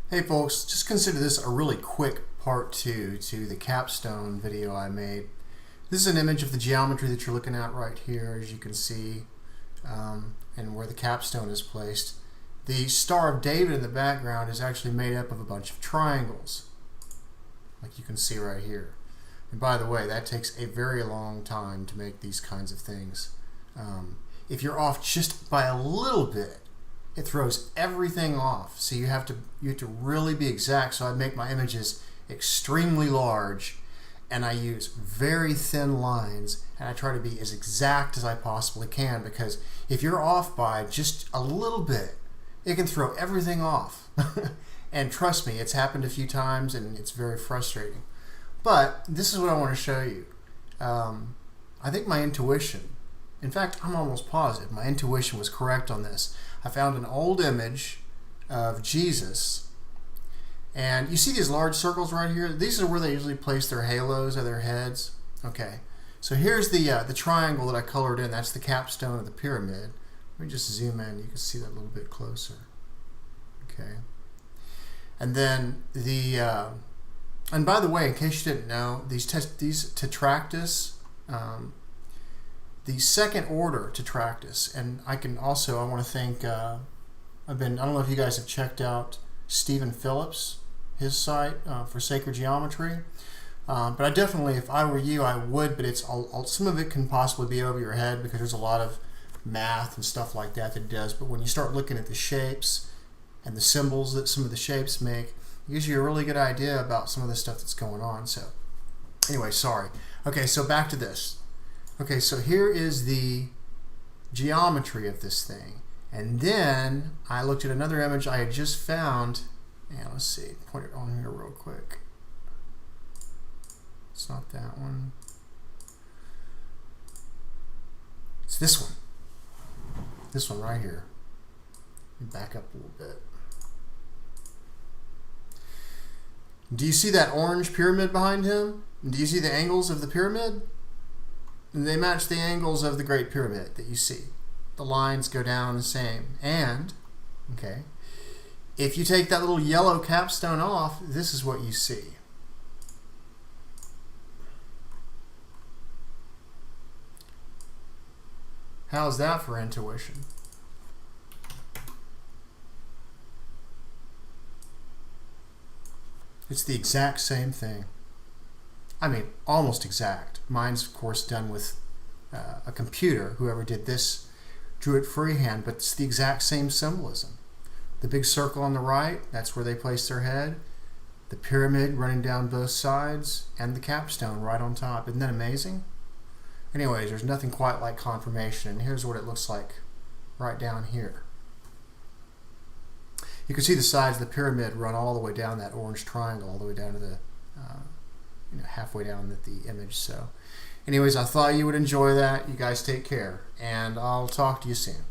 Hey folks, just consider this a really quick part 2 to the capstone video I made. This is an image of the geometry that you're looking at right here, as you can see, and where the capstone is placed. The Star of David in the background is actually made up of a bunch of triangles, like you can see right here. And by the way, that takes a very long time to make these kinds of things. If you're off just by a little bit, it throws everything off. So you have to really be exact. So I make my images extremely large, and I use very thin lines, and I try to be as exact as I possibly can, because if you're off by just a little bit, it can throw everything off. And trust me, it's happened a few times, and it's very frustrating. But this is what I want to show you. I think my intuition, in fact, I'm almost positive my intuition was correct on this. I found an old image of Jesus, and you see these large circles right here? These are where they usually place their halos or their heads. Okay, so here's the triangle that I colored in. That's the capstone of the pyramid. Let me just zoom in. You can see that a little bit closer. Okay, and then and by the way, in case you didn't know, these tetractys, the second order tetractys, and I want to thank, I don't know if you guys have checked out Stephen Phillips, his site for sacred geometry, but I definitely, if I were you, I would, but some of it can possibly be over your head because there's a lot of math and stuff like that it does, but when you start looking at the shapes and the symbols that some of the shapes make, it gives you a really good idea about some of the stuff that's going on. So anyway, sorry. Okay, so back to this. Okay, so here is the geometry of this thing. And then I looked at another image I had just found. And let's see, point it on here real quick. It's not that one. It's this one. This one right here. Back up a little bit. Do you see that orange pyramid behind him? Do you see the angles of the pyramid? And they match the angles of the Great Pyramid that you see. The lines go down the same. And, okay, if you take that little yellow capstone off, this is what you see. How's that for intuition? It's the exact same thing. I mean, almost exact. Mine's, of course, done with a computer. Whoever did this drew it freehand, but it's the exact same symbolism. The big circle on the right, that's where they place their head. The pyramid running down both sides, and the capstone right on top. Isn't that amazing? Anyways, there's nothing quite like confirmation, and here's what it looks like right down here. You can see the sides of the pyramid run all the way down that orange triangle, all the way down to the halfway down the image. So anyways, I thought you would enjoy that. You guys take care, and I'll talk to you soon.